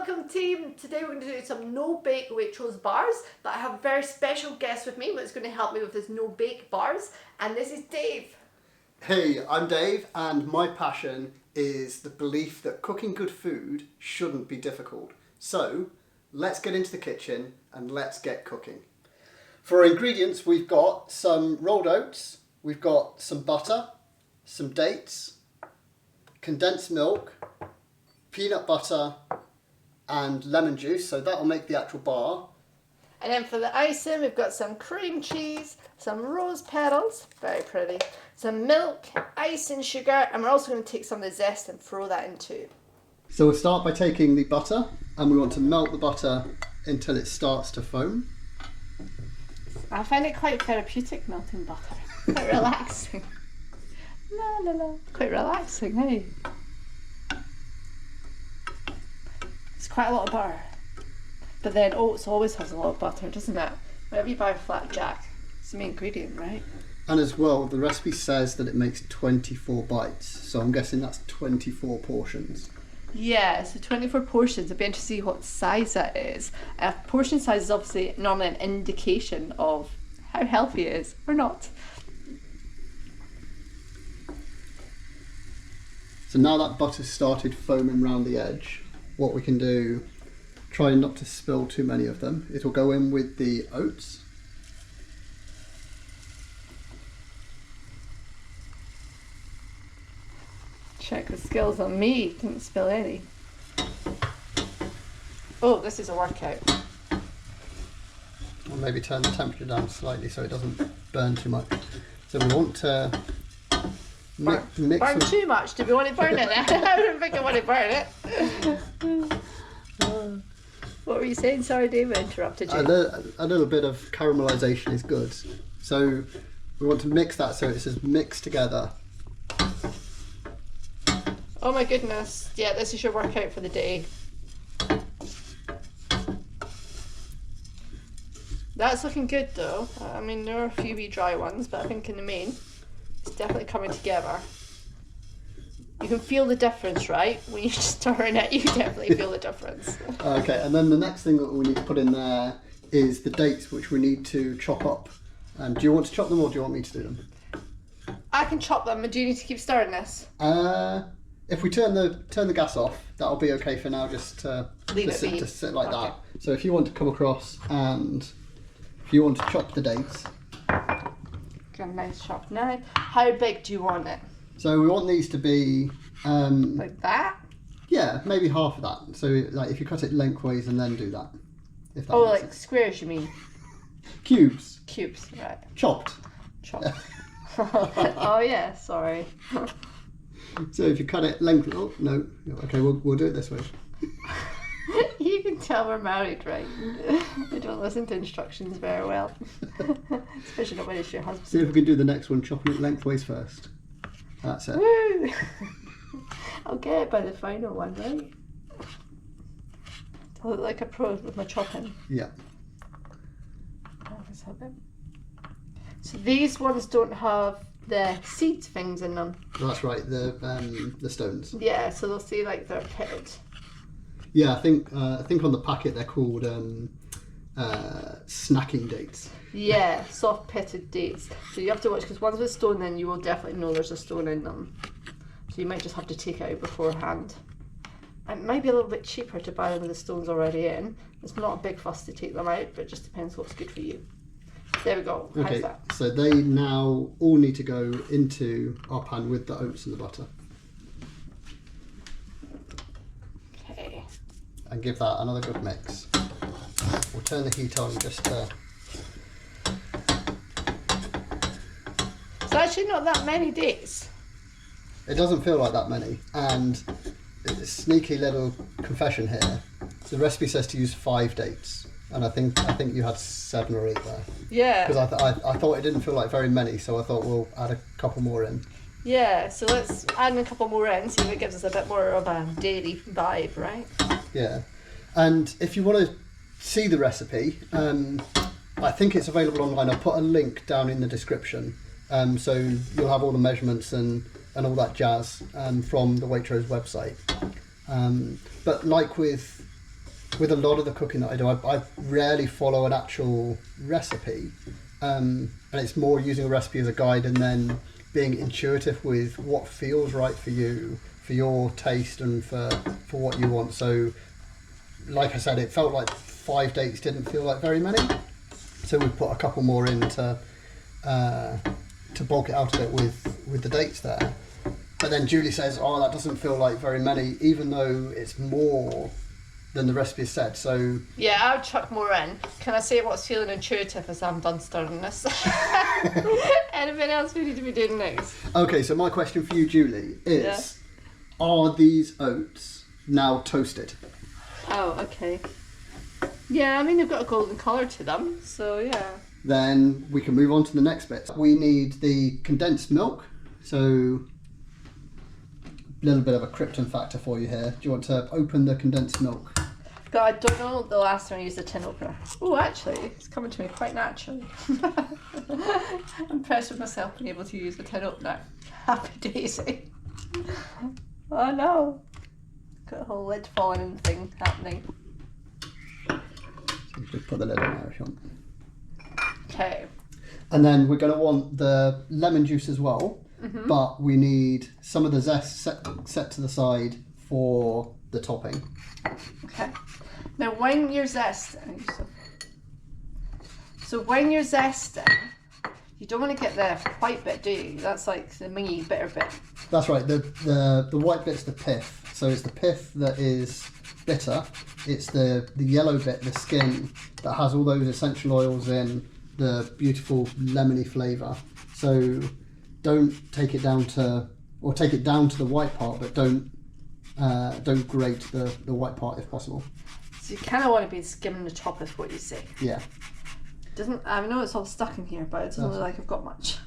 Welcome team. Today we're going to do some no-bake Waitrose bars, but I have a very special guest with me that's going to help me with this no-bake bars, and this is Dave. Hey, I'm Dave, and my passion is the belief that cooking good food shouldn't be difficult. So, let's get into the kitchen and let's get cooking. For our ingredients, we've got some rolled oats, we've got some butter, some dates, condensed milk, peanut butter, and lemon juice, so that'll make the actual bar. And then for the icing, we've got some cream cheese, some rose petals, very pretty, some milk, icing sugar, and we're also going to take some of the zest and throw that in too. So we'll start by taking the butter, and we want to melt the butter until it starts to foam. I find it quite therapeutic melting butter, quite relaxing. La la la, quite relaxing, hey? It's quite a lot of butter. But then oats always has a lot of butter, doesn't it? Whenever you buy a flat jack, it's the main ingredient, right? And as well, the recipe says that it makes 24 bites, so I'm guessing that's 24 portions. Yeah, so 24 portions. It'd be interesting to see what size that is. Portion size is obviously normally an indication of how healthy it is or not. So now that butter's started foaming around the edge, what we can do, try not to spill too many of them. It'll go in with the oats. Check the skills on me, didn't spill any. Oh, this is a workout. Or maybe turn the temperature down slightly so it doesn't burn too much. So we want to mix burn too much? Do we want to burn it? I don't think I want to burn it. What were you saying? Sorry, David, I interrupted you. A little bit of caramelization is good. So we want to mix that so it says mix together. Oh my goodness. Yeah, this is your workout for the day. That's looking good though. I mean, there are a few wee dry ones, but I think in the main, it's definitely coming together. You can feel the difference, right? When you stir in it, you definitely feel the difference. Okay, and then the next thing that we need to put in there is the dates, which we need to chop up. Do you want to chop them or do you want me to do them? I can chop them, but do you need to keep stirring this? If we turn the gas off, that'll be okay for now, just to sit like that. So if you want to come across and if you want to chop the dates. Got a nice sharp knife. How big do you want it? So we want these to be like that? Yeah, maybe half of that. So like if you cut it lengthways and then do that. If that like sense. Squares you mean? Cubes. Cubes, right. Chopped. Oh yeah, sorry. So if you cut it length, oh no, okay, we'll do it this way. You can tell we're married, right? We don't listen to instructions very well, especially not when it's your husband. See if we can do the next one, chopping it lengthways first. That's it. Woo! I'll get it by the final one, right? I look like a pro with my chopping. Yeah. So these ones don't have the seed things in them. That's right, the stones. Yeah, so they'll see like they're pitted. Yeah, I think on the packet they're called snacking dates. Yeah, soft pitted dates. So you have to watch, because ones with stone in, you will definitely know there's a stone in them. So you might just have to take it out beforehand. It might be a little bit cheaper to buy them with the stones already in. It's not a big fuss to take them out, but it just depends what's good for you. There we go. Okay, how's that? So they now all need to go into our pan with the oats and the butter. Okay. And give that another good mix. We'll turn the heat on just to... It's actually not that many dates. It doesn't feel like that many, and a sneaky little confession here. The recipe says to use 5 dates, and I think you had 7 or 8 there. Yeah. Because I thought it didn't feel like very many, so I thought we'll add a couple more in. Yeah, so let's add a couple more in, see if it gives us a bit more of a dairy vibe, right? Yeah, and if you want to see the recipe, I think it's available online. I'll put a link down in the description, so you'll have all the measurements and all that jazz from the Waitrose website. But like with with a lot of the cooking that I do, I rarely follow an actual recipe, and it's more using a recipe as a guide and then being intuitive with what feels right for you, for your taste and for what you want. So like I said, it felt like 5 dates didn't feel like very many, so we put a couple more in to bulk it out a bit with the dates there. But then Julie says, oh, that doesn't feel like very many, even though it's more than the recipe said. So yeah, I'll chuck more in. Can I say what's feeling intuitive as I'm done stirring this? Anything else we need to be doing next? okay, so my question for you, Julie, is are these oats now toasted? Oh, okay. Yeah, I mean they've got a golden colour to them, so yeah. Then we can move on to the next bit. We need the condensed milk. So a little bit of a Krypton factor for you here. Do you want to open the condensed milk? God, I don't know the last time I used a tin opener. Oh, actually, it's coming to me quite naturally. I'm impressed with myself being able to use a tin opener. Happy daisy. Oh no. Got a whole lid falling in thing happening. So you just put the lid on there if you want. Okay. And then we're going to want the lemon juice as well, but we need some of the zest set to the side for the topping. Okay. Now when you're zesting, so when you're zesting, you don't want to get the white bit, do you? That's like the mingy bitter bit. That's right. The white bit's the pith. So it's the pith that is bitter. It's the yellow bit, the skin, that has all those essential oils in, the beautiful lemony flavour. So don't take it down to, or take it down to the white part, but don't grate the white part if possible. So you kind of want to be skimming the top, is what you say. Yeah. Doesn't, I know it's all stuck in here, but it doesn't look like I've got much.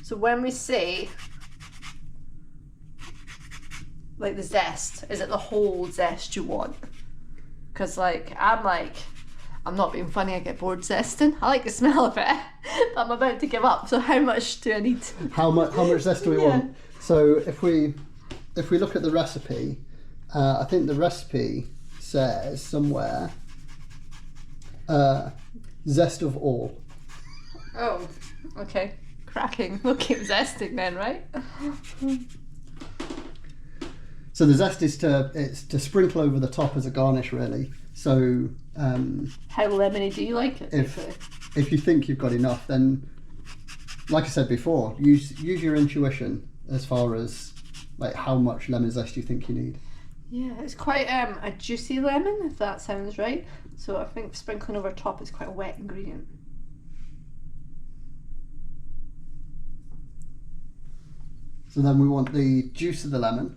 So when we say, like the zest, is it the whole zest you want? Because I'm not being funny, I get bored zesting. I like the smell of it, but I'm about to give up. So how much do I need? How much zest do we want? So if we look at the recipe, I think the recipe says somewhere zest of all. Oh, okay. Cracking. We'll keep zesting then, right? So the zest is to sprinkle over the top as a garnish, really. So how lemony do you like it? If you think you've got enough, then like I said before, use your intuition as far as like how much lemon zest you think you need. Yeah, it's quite a juicy lemon, if that sounds right. So I think sprinkling over top is quite a wet ingredient. So then we want the juice of the lemon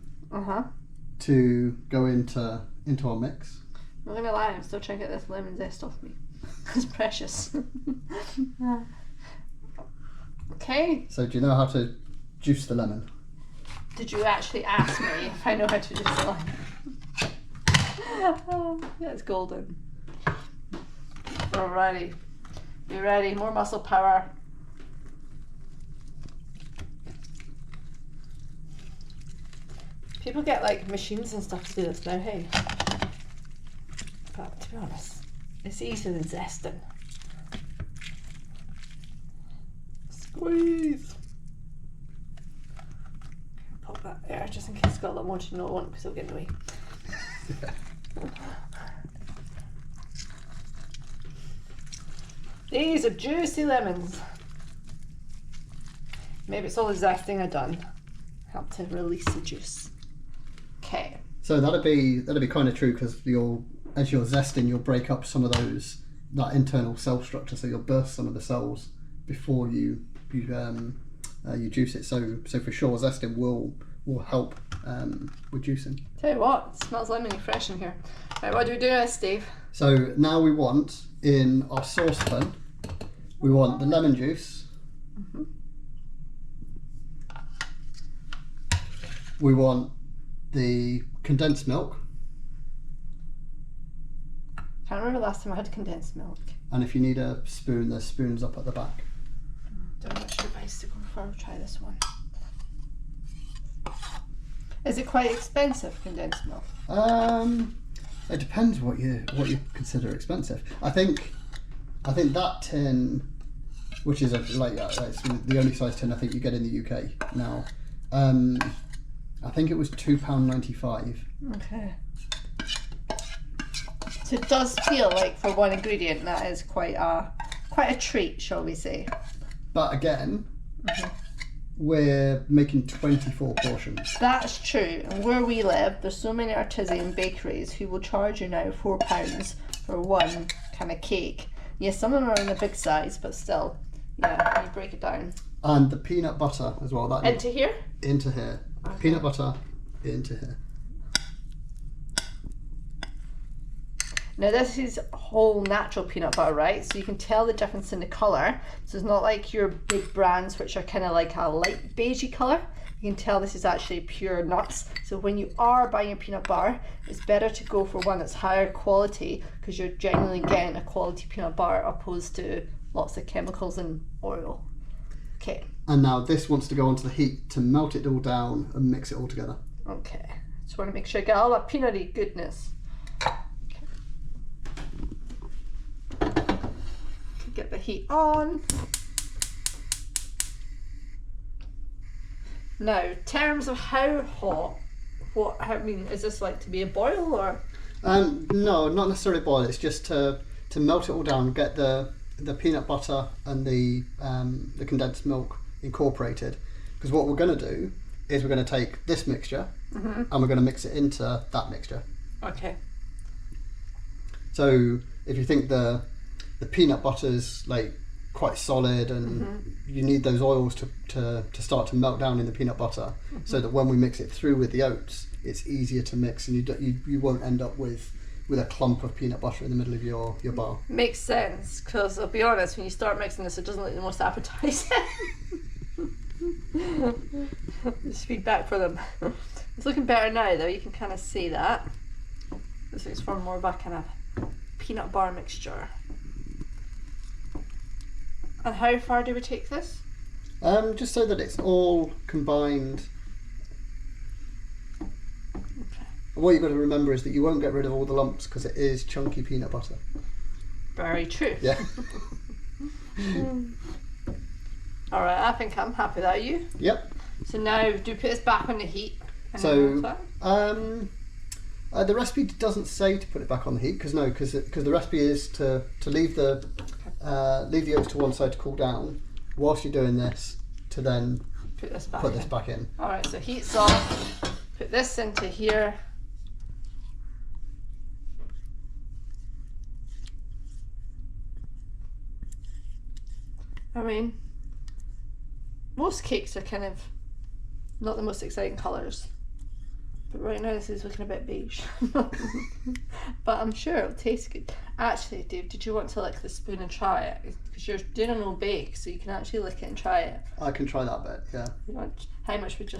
to go into our mix. I'm not gonna lie, I'm still trying to get this lemon zest off me. It's precious. Okay. So do you know how to juice the lemon? Did you actually ask me if I know how to juice the lemon? That's golden. Alrighty. You ready? More muscle power. People get like machines and stuff to do this now, hey? But to be honest, it's easier than zesting. Squeeze! Pop that there just in case Scotland wants to know what I want because it'll get in the way. These are juicy lemons. Maybe it's all the zesting I've done. Help to release the juice. Okay. So that'd be kind of true because as you're zesting, you'll break up some of that internal cell structure. So you'll burst some of the cells before you juice it. So for sure, zesting will help with juicing. Tell you what, it smells lemony fresh in here. Right, what do we do now, Steve? So now we want in our saucepan, we want the lemon juice. We want the condensed milk. Can't remember the last time I had condensed milk. And if you need a spoon, there's spoons up at the back. Don't know which device to go for. I'll try this one. Is it quite expensive, condensed milk? It depends what you consider expensive. I think that tin, which is it's the only size tin I think you get in the UK now. I think it was £2.95. Okay. So it does feel like for one ingredient that is quite a treat, shall we say? But again, we're making 24 portions. That's true. And where we live, there's so many artisan bakeries who will charge you now £4 for one kind of cake. Yes, some of them are in the big size, but still, yeah, you break it down. And the peanut butter as well. That Into here? Into here. Okay. Peanut butter into here. Now this is whole natural peanut butter, right? So you can tell the difference in the colour. So it's not like your big brands which are kind of like a light beigey colour. You can tell this is actually pure nuts. So when you are buying your peanut butter, it's better to go for one that's higher quality because you're genuinely getting a quality peanut butter opposed to lots of chemicals and oil. Okay. And now this wants to go onto the heat to melt it all down and mix it all together. Okay. Just want to make sure I get all that peanutty goodness. Get the heat on. Now, in terms of how hot, is this like to be a boil or? No, not necessarily boil. It's just to melt it all down, get the peanut butter and the condensed milk incorporated. Because what we're going to do is we're going to take this mixture and we're going to mix it into that mixture. Okay. So if you think the peanut butter's like quite solid and you need those oils to start to melt down in the peanut butter so that when we mix it through with the oats it's easier to mix and you won't end up with a clump of peanut butter in the middle of your bar. Makes sense, because I'll be honest, when you start mixing this it doesn't look the most appetizing. Just feedback for them. It's looking better now though, you can kind of see that. This looks for more of a kind of peanut butter mixture. And how far do we take this? Just so that it's all combined. Okay. What you've got to remember is that you won't get rid of all the lumps because it is chunky peanut butter. Very true. Yeah. Alright, I think I'm happy with that. You? Yep. So now do we put this back on the heat? So the recipe doesn't say to put it back on the heat because the recipe is to leave the oats to one side to cool down whilst you're doing this to then put this back in. Alright, so heat's off, put this into here. I mean, most cakes are kind of not the most exciting colours. But right now this is looking a bit beige. But I'm sure it'll taste good. Actually, Dave, did you want to lick the spoon and try it? Because you're doing a no bake, so you can actually lick it and try it. I can try that bit, yeah. How much would you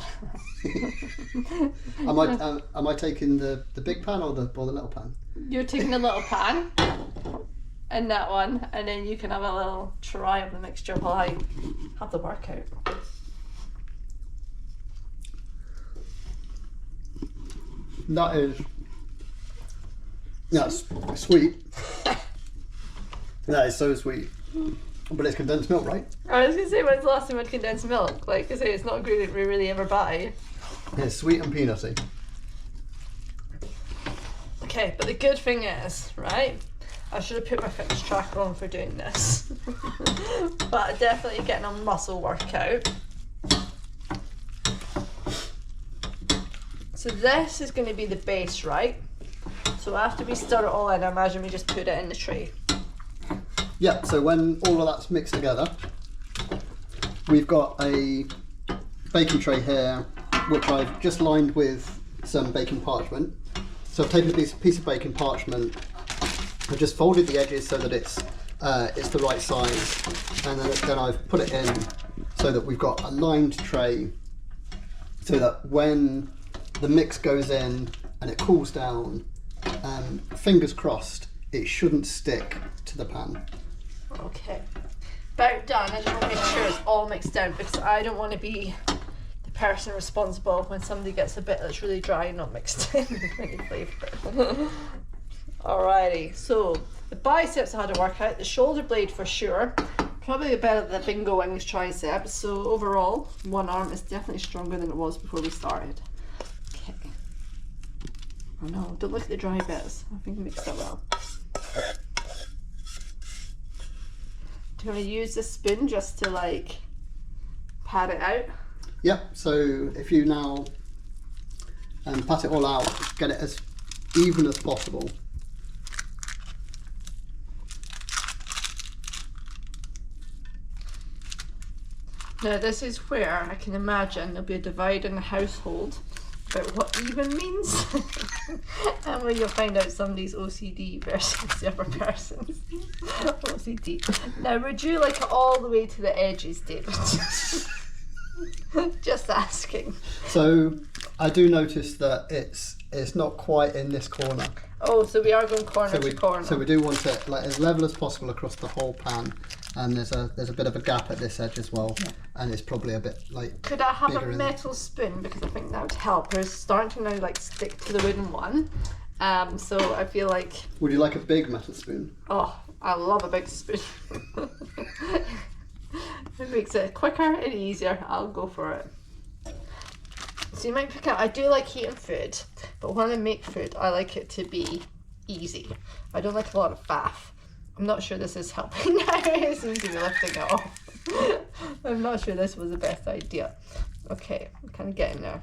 Am I taking the big pan or the little pan? You're taking the little pan and that one, and then you can have a little try of the mixture while I have the workout. That's sweet. That is so sweet. But it's condensed milk, right? I was going to say, when's the last time I had condensed milk? Like I say, it's not a ingredient we really ever buy. It's sweet and peanutty. Okay, but the good thing is, right, I should have put my fitness tracker on for doing this. But definitely getting a muscle workout. So this is going to be the base, right? So after we stir it all in, I imagine we just put it in the tray. Yeah, so when all of that's mixed together, we've got a baking tray here, which I've just lined with some baking parchment. So I've taken a piece of baking parchment, I've just folded the edges so that it's the right size, and then I've put it in so that we've got a lined tray, so that when the mix goes in and it cools down, fingers crossed, it shouldn't stick to the pan. Okay, about done. I just want to make sure it's all mixed down because I don't want to be the person responsible when somebody gets a bit that's really dry and not mixed in with any flavour. Alrighty, so the biceps I had to work out, the shoulder blade for sure, probably about the bingo wings triceps, so overall one arm is definitely stronger than it was before we started. Okay. Oh no, don't look at the dry bits, I think I mixed that well. Do you want to use the spoon just to like pat it out? Yep, so if you now pat it all out, get it as even as possible. Now this is where I can imagine there'll be a divide in the household about what even means. And when you'll find out somebody's OCD versus the other person's OCD. Now would you like it all the way to the edges, David? Just asking. So I do notice that it's not quite in this corner. Oh, so we are going corner to corner. So we do want it like as level as possible across the whole pan, and there's a bit of a gap at this edge as well, and it's probably a bit like. Could I have a bigger metal spoon, because I think that would help. We're starting to now like stick to the wooden one, so I feel like. Would you like a big metal spoon? Oh, I love a big spoon. It makes it quicker and easier. I'll go for it. So you might pick out, I do like heating food, but when I make food, I like it to be easy. I don't like a lot of faff. I'm not sure this is helping now. It seems to be lifting it off. I'm not sure this was the best idea. Okay, I'm kind of getting there.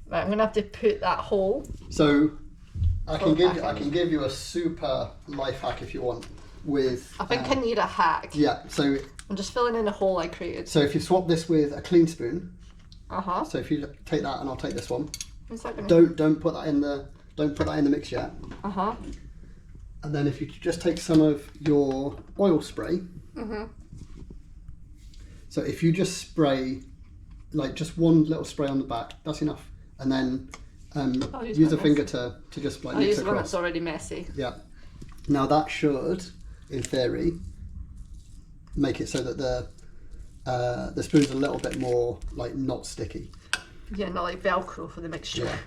Right, I'm gonna have to put that hole. So I can give you a super life hack if you want. With I think I need a hack. Yeah, so I'm just filling in a hole I created. So if you swap this with a clean spoon. Uh-huh. So if you take that and I'll take this one. Is that gonna... Don't put that in the mix yet. Uh-huh. And then if you just take some of your oil spray. Mm-hmm. So if you just spray, like just one little spray on the back, that's enough. And then use a finger to just like mix use it one across. that's already messy. Yeah. Now that should, in theory, make it so that the spoon's a little bit more like not sticky. Yeah, not like Velcro for the mixture. Yeah.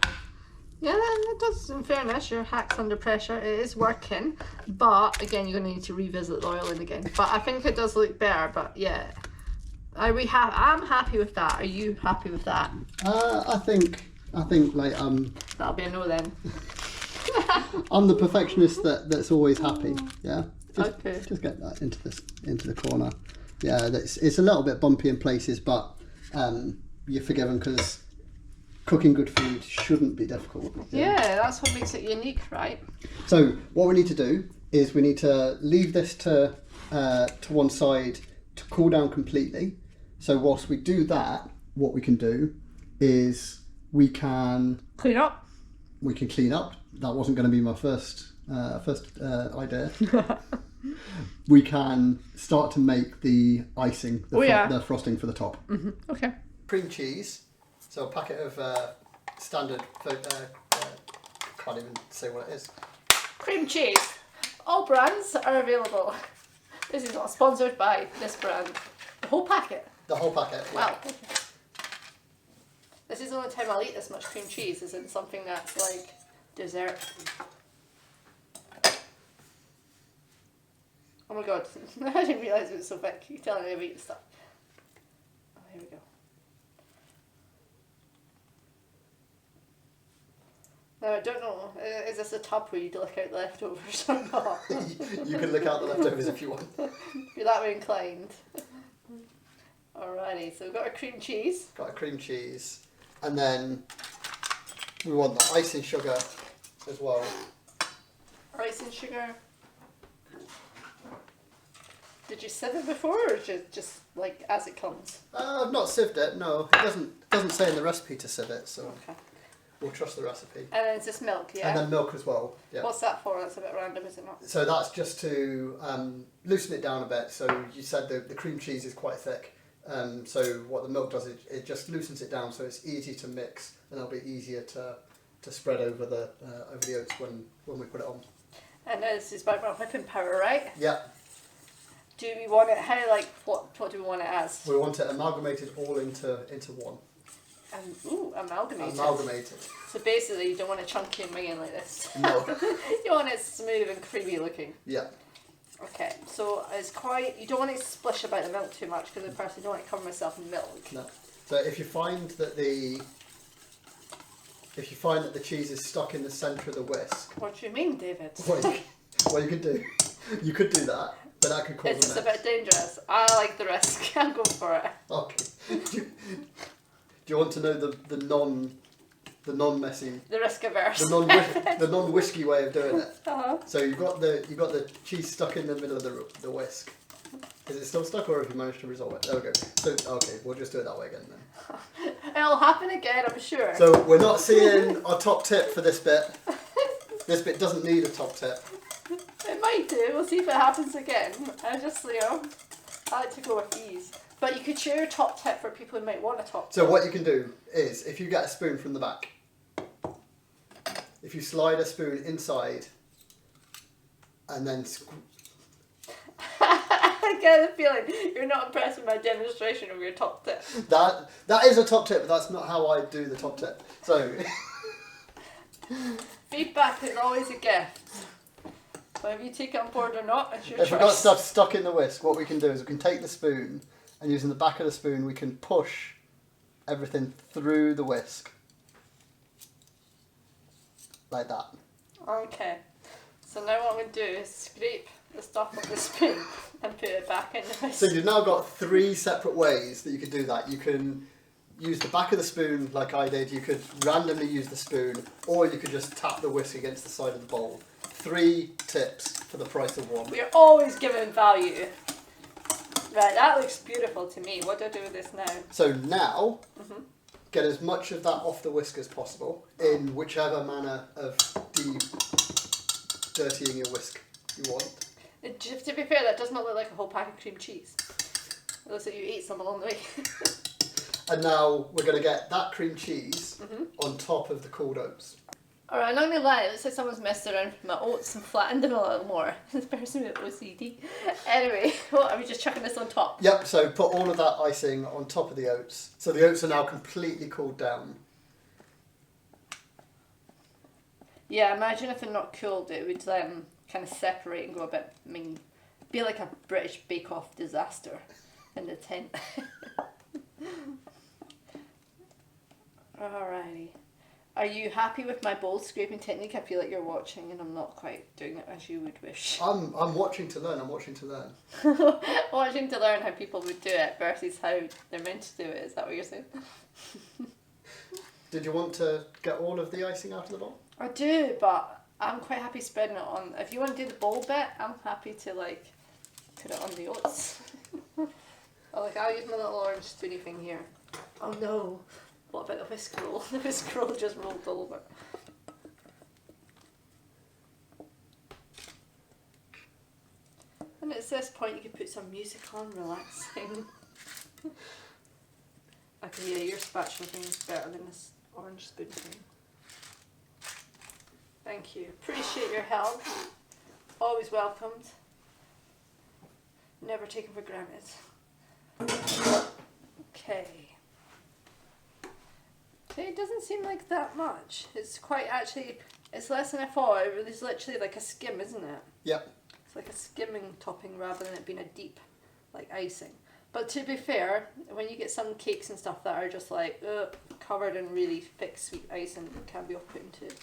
Yeah, it does. In fairness, your hack's under pressure. It is working, but again, you're going to need to revisit the oiling again. But I think it does look better. But yeah, I'm happy with that. Are you happy with that? I think like That'll be a no then. I'm the perfectionist that's always happy. Yeah. Okay. Just get that into the corner. Yeah, it's a little bit bumpy in places, but you're forgiven because cooking good food shouldn't be difficult. Yeah, that's what makes it unique, right? So what we need to do is we need to leave this to one side to cool down completely. So whilst we do that, what we can do is we can clean up. We can clean up. That wasn't going to be my first idea. We can start to make the icing, the frosting for the top. Mm-hmm. Okay. Cream cheese. So a packet of standard, can't even say what it is. Cream cheese. All brands are available. This is not sponsored by this brand. The whole packet. The whole packet. Yeah. Wow. Okay. This is the only time I'll eat this much cream cheese, is in something that's like dessert. Oh my god, I didn't realise it was so thick. You're telling me I've eaten stuff. Oh, here we go. Now, I don't know, is this a tub where you look out the leftovers or not? You can look out the leftovers if you want. If you're that way inclined. Alrighty, so we've got our cream cheese. Got a cream cheese. And then we want the icing sugar as well. Icing sugar. Did you sieve it before, or just like as it comes? I've not sieved it. No, it doesn't say in the recipe to sieve it, so okay. We'll trust the recipe. And then it's just milk, yeah. And then milk as well. Yeah. What's that for? That's a bit random, is it not? So that's just to loosen it down a bit. So you said the cream cheese is quite thick. So what the milk does is it just loosens it down, so it's easy to mix, and it'll be easier to spread over the oats when we put it on. And this is about whipping powder, right? Yeah. Do we want it? What do we want it as? We want it amalgamated all into one. Amalgamated. Amalgamated. So basically, you don't want it chunky and minging like this. No. You want it smooth and creamy looking. Yeah. Okay, so it's quite. You don't want it to splish about the milk too much because, of course, I don't want to cover myself in milk. No. So if you find that the cheese is stuck in the centre of the whisk, What do you mean, David? what you could do, you could do that, but that could cause It's a a mess. bit dangerous. I like the risk. I'll go for it. Okay. Do you want to know the non-messy, The risk averse. the non-whisky way of doing it? Uh-huh. So you've got the cheese stuck in the middle of the whisk. Is it still stuck, or have you managed to resolve it? There we go. So okay, we'll just do it that way again then. It'll happen again, I'm sure. So we're not seeing a top tip for this bit. This bit doesn't need a top tip. It might do. We'll see if it happens again. I just, I like to go with these. But you could share a top tip for people who might want a top tip. So what you can do is, if you get a spoon from the back, if you slide a spoon inside, and then I get the feeling you're not impressed with my demonstration of your top tip. that is a top tip, but that's not how I do the top tip. So Feedback is always a gift. So if you take it on board or not, it's your if choice. we've got stuff stuck in the whisk, what we can do is we can take the spoon, and using the back of the spoon, we can push everything through the whisk. Like that. Okay. So now what I'm going to do is scrape the stuff off the spoon and put it back in the whisk. So you've now got 3 separate ways that you could do that. You can use the back of the spoon like I did, you could randomly use the spoon, or you could just tap the whisk against the side of the bowl. 3 tips for the price of 1. We're always giving value. Right, that looks beautiful to me. What do I do with this now? So now, get as much of that off the whisk as possible in whichever manner of dirtying your whisk you want. To be fair, that does not look like a whole pack of cream cheese. It looks like you ate some along the way. And now we're going to get that cream cheese on top of the cooled oats. Alright, I'm not gonna lie, it looks like someone's messed around with my oats and flattened them a little more. This person with OCD. Anyway, what, are we just chucking this on top? Yep, so put all of that icing on top of the oats. So the oats are now completely cooled down. Yeah, imagine if they're not cooled, it would kind of separate and go a bit, be like a British Bake Off disaster in the tent. Alrighty. Are you happy with my bowl scraping technique? I feel like you're watching and I'm not quite doing it as you would wish. I'm watching to learn, Watching to learn how people would do it versus how they're meant to do it, is that what you're saying? Did you want to get all of the icing out of the bowl? I do, but I'm quite happy spreading it on. If you want to do the bowl bit, I'm happy to put it on the oats. I'll use my little orange spoony thing here. Oh no. What about the whisk roll? The whisk roll just rolled over. And at this point you can put some music on, relaxing. Okay, yeah, your spatula thing is better than this orange spoon thing. Thank you. Appreciate your help. Always welcomed. Never taken for granted. Okay. Okay, it doesn't seem like that much. It's quite it's less than I thought. It's literally like a skim, isn't it? Yep. It's like a skimming topping rather than it being a deep, icing. But to be fair, when you get some cakes and stuff that are just covered in really thick sweet icing, it can be off-putting too.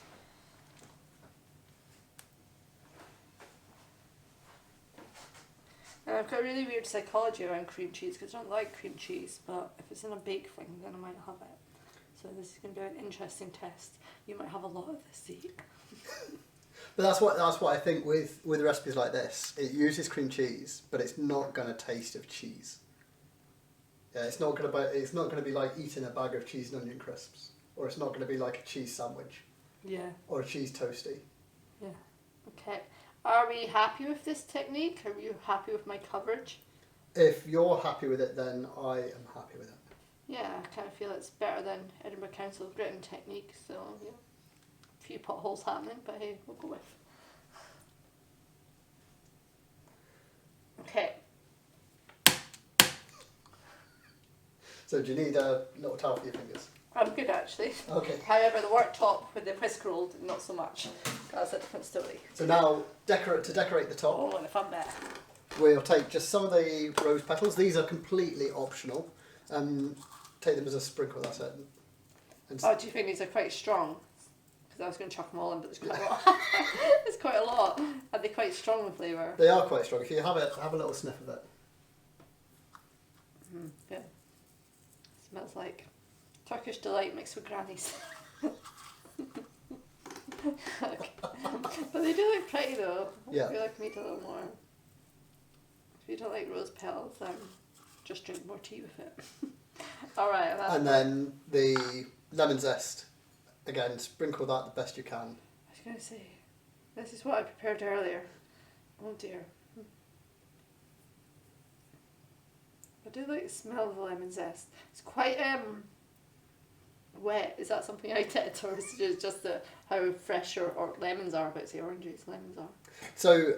And I've got really weird psychology around cream cheese because I don't like cream cheese, but if it's in a bake thing, then I might have it. So this is going to be an interesting test. You might have a lot of this to eat. But that's what I think with recipes like this. It uses cream cheese, but it's not going to taste of cheese. Yeah, it's not going to be like eating a bag of cheese and onion crisps, or it's not going to be like a cheese sandwich. Yeah. Or a cheese toasty. Yeah. Okay. Are we happy with this technique? Are you happy with my coverage? If you're happy with it, then I am happy with it. Yeah, I kind of feel it's better than Edinburgh Council's gritting technique, so yeah. A few potholes happening, but hey, we'll go with. Okay. So do you need a little towel for your fingers? I'm good actually. Okay. However, the worktop with the whisk rolled, not so much. That's a different story. So now, to decorate the top, Oh, and the fun bit. we'll take just some of the rose petals. These are completely optional. Take them as a sprinkle, that's it. And Oh, do you think these are quite strong? Because I was going to chuck them all in, but there's quite a lot. There's quite a lot. Are they quite strong in flavour? they are quite strong. If you have a little sniff of it. Yeah. Smells like Turkish delight mixed with grannies. But they do look pretty though. Yeah. I feel like I need a little more. If you don't like rose petals, then just drink more tea with it. Alright. And then the lemon zest. Again, sprinkle that the best you can. I was going to say, this is what I prepared earlier. Oh dear. I do like the smell of the lemon zest. It's quite wet. Is that something I did, or is it just how fresh or lemons are? But say oranges, lemons are. So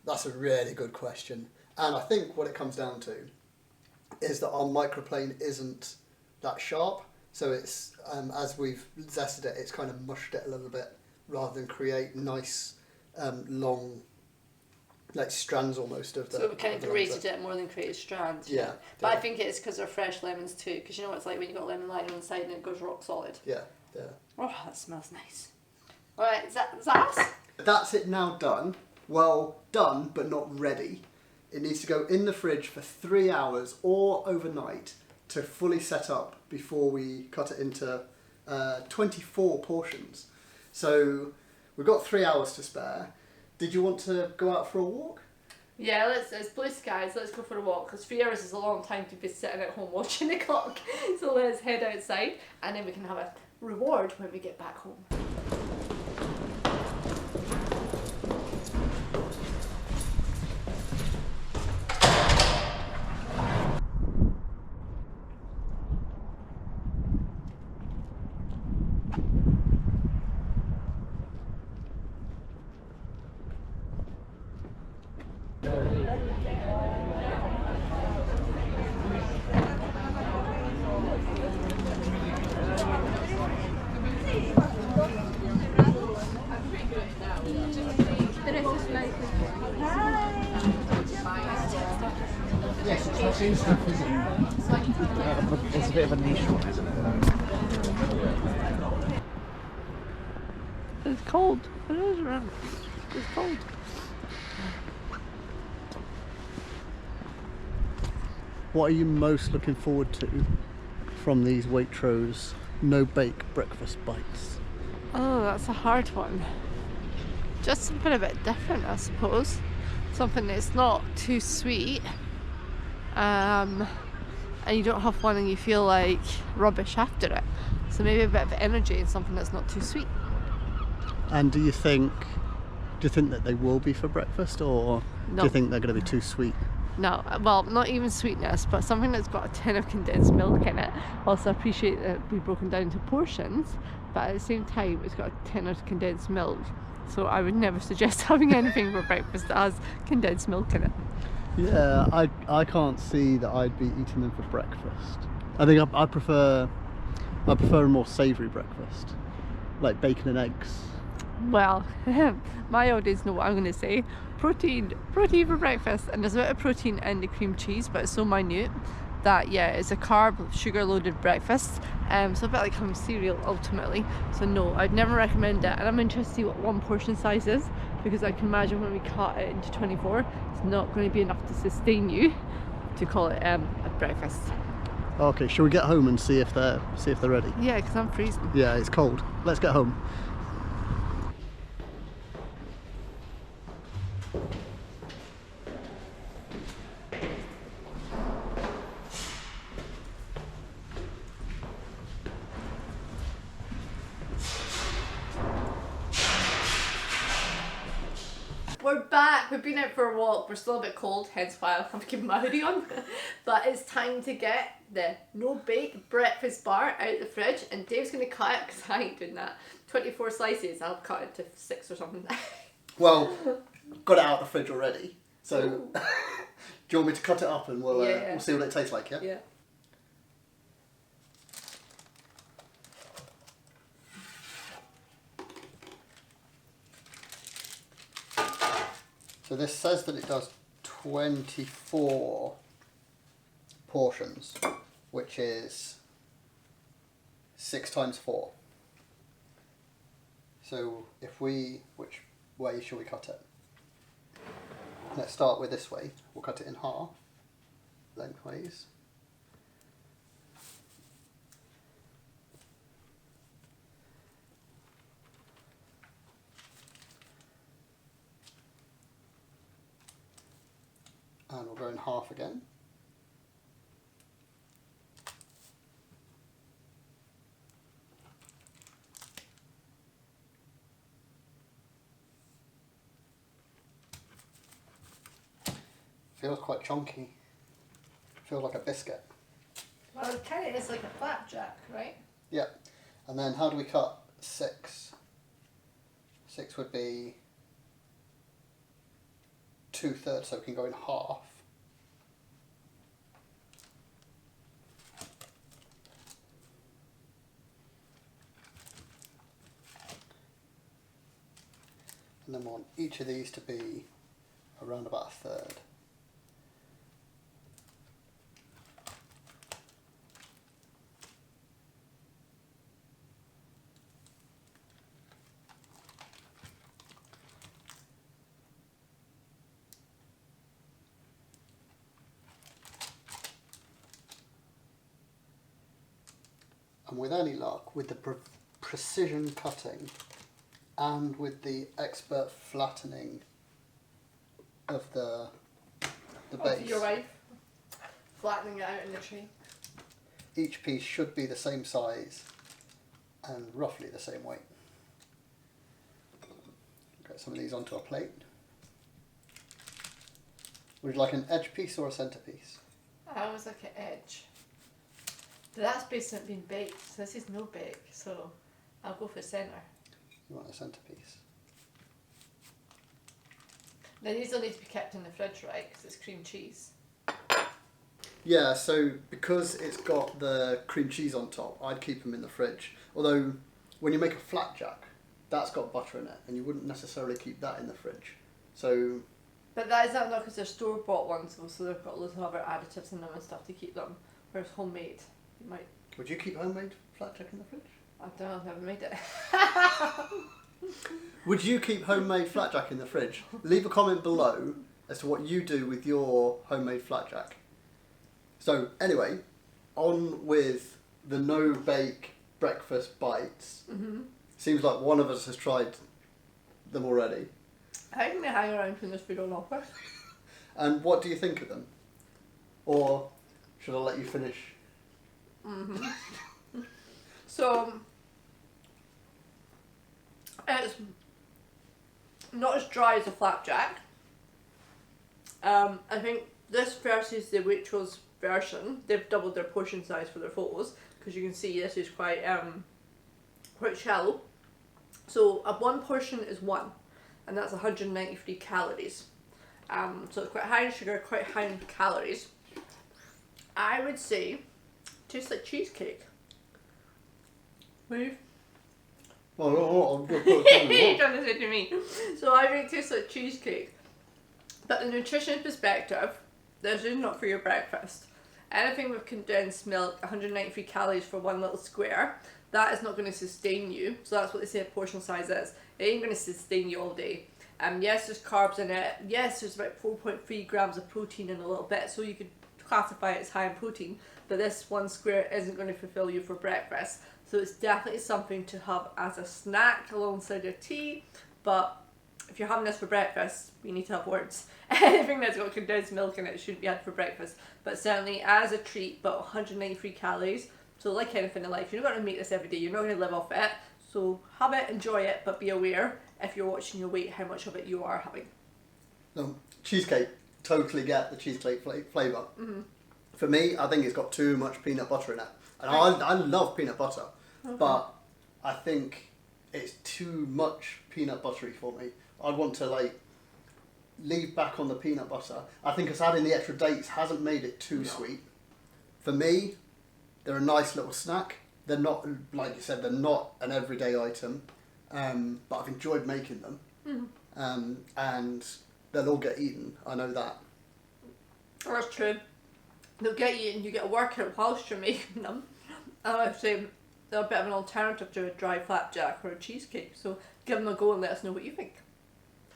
that's a really good question, and I think what it comes down to is that our microplane isn't that sharp. So it's as we've zested it, it's kind of mushed it a little bit rather than create nice long, like strands almost of the. So we kind of grated it more than created strands. Yeah. But I think it's because they're fresh lemons too. Because you know what it's like when you got lemon liner on the side and it goes rock solid. Yeah, yeah. Oh, that smells nice. All right, is that us? That's it now done. Well done, but not ready. It needs to go in the fridge for 3 hours or overnight to fully set up before we cut it into 24 portions. So we've got 3 hours to spare. Did you want to go out for a walk? Yeah, it's blue skies, let's go for a walk, because 3 hours is a long time to be sitting at home watching the clock. So let's head outside and then we can have a reward when we get back home. Yes, it's not stuff, is it? It's a bit of a niche one, isn't it? It's cold. It is, remember. It's cold. What are you most looking forward to from these Waitrose no-bake breakfast bites? Oh, that's a hard one. Just something a bit different, I suppose. Something that's not too sweet. And you don't have one and you feel like rubbish after it. So maybe a bit of energy and something that's not too sweet. And do you think that they will be for breakfast, or No. do you think they're going to be too sweet? No, well, not even sweetness, but something that's got a tin of condensed milk in it. Also, I appreciate that we've broken down into portions, but at the same time, it's got a tin of condensed milk. So I would never suggest having anything for breakfast that has condensed milk in it. Yeah, I can't see that I'd be eating them for breakfast. I think I prefer a more savoury breakfast, like bacon and eggs. Well, my audience know what I'm going to say. Protein for breakfast, and there's a bit of protein in the cream cheese, but it's so minute that yeah, it's a carb, sugar-loaded breakfast. So a bit like having cereal ultimately. So no, I'd never recommend it. And I'm interested to see what one portion size is, because I can imagine when we cut it into 24, it's not going to be enough to sustain you to call it a breakfast. Okay, shall we get home and see if they're ready? Yeah, because I'm freezing. Yeah, it's cold. Let's get home. We're back. We've been out for a walk. We're still a bit cold, hence why I'm keeping my hoodie on. But it's time to get the no-bake breakfast bar out of the fridge, and Dave's going to cut it because I ain't doing that. 24 slices. I'll cut it to 6 or something. Well, got it out of the fridge already. So, do you want me to cut it up and we'll see what it tastes like? Yeah. Yeah. So this says that it does 24 portions, which is 6 times 4. So which way shall we cut it? Let's start with this way. We'll cut it in half, lengthways. And we'll go in half again. Feels quite chunky. Feels like a biscuit. Well, it kind of is like a flapjack, right? Yeah. And then how do we cut 6? 6 would be 2/3, so we can go in half. And then we want each of these to be around about 1/3. And with any luck, with the precision cutting and with the expert flattening of the base, Your wife flattening it out in the tree. each piece should be the same size and roughly the same weight. Get some of these onto a plate. Would you like an edge piece or a centre piece? I always like an edge. But that's based on it being baked, so this is no bake, so I'll go for centre. You want a centre piece? Now these will need to be kept in the fridge, right, because it's cream cheese. Yeah, so because it's got the cream cheese on top, I'd keep them in the fridge. Although, when you make a flapjack, that's got butter in it, and you wouldn't necessarily keep that in the fridge. So. But that is not because they're store-bought ones, so they've got loads of other additives in them and stuff to keep them. Whereas homemade, you might. Would you keep homemade flapjack in the fridge? I don't know, I've never made it. Would you keep homemade flapjack in the fridge? Leave a comment below as to what you do with your homemade flapjack. So anyway, on with the no-bake breakfast bites. Mm-hmm. Seems like one of us has tried them already. How can they hang around when there's food on offer? And what do you think of them? Or should I let you finish? Mm-hmm. So, it's not as dry as a flapjack. I think this versus the Waitrose version, they've doubled their portion size for their photos, because you can see this is quite shallow. So a 1 portion is 1, and that's 193 calories. So it's quite high in sugar, quite high in calories. I would say tastes like cheesecake. Move. Oh, You're trying to say to me. So I think it tastes like cheesecake. But the nutrition perspective, this is not for your breakfast. Anything with condensed milk, 193 calories for 1 little square, that is not going to sustain you. So that's what they say a portion size is. It ain't going to sustain you all day. Yes, there's carbs in it. Yes, there's about 4.3 grams of protein in a little bit, so you could classify it as high in protein. But this 1 square isn't going to fulfill you for breakfast. So it's definitely something to have as a snack alongside your tea. But if you're having this for breakfast, you need to have words. Anything that's got condensed milk in it shouldn't be had for breakfast. But certainly as a treat, but 193 calories. So like anything in life, you're not going to make this every day. You're not going to live off it. So have it, enjoy it, but be aware if you're watching your weight how much of it you are having. No, cheesecake, totally get the cheesecake flavour. Mm-hmm. For me, I think it's got too much peanut butter in it. And I love peanut butter, but I think it's too much peanut buttery for me. I'd want to leave back on the peanut butter. I think us adding the extra dates hasn't made it too sweet. For me, they're a nice little snack. They're not, like you said, they're not an everyday item, but I've enjoyed making them. And they'll all get eaten. I know that. That's true. They'll get eaten, you get a workout whilst you're making them. And I would say they're a bit of an alternative to a dry flapjack or a cheesecake, so give them a go and let us know what you think.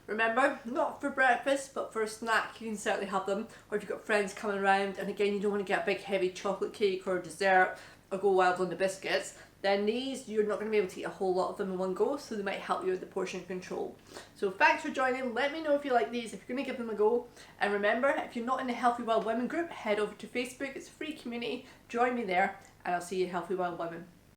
Remember, not for breakfast, but for a snack, you can certainly have them. Or if you've got friends coming around, and again, you don't want to get a big heavy chocolate cake or a dessert, or go wild on the biscuits, then these, you're not going to be able to eat a whole lot of them in one go, so they might help you with the portion control. So thanks for joining. Let me know if you like these, if you're going to give them a go. And remember, if you're not in the Healthy Wild Women group, head over to Facebook. It's a free community. Join me there, and I'll see you Healthy Wild Women.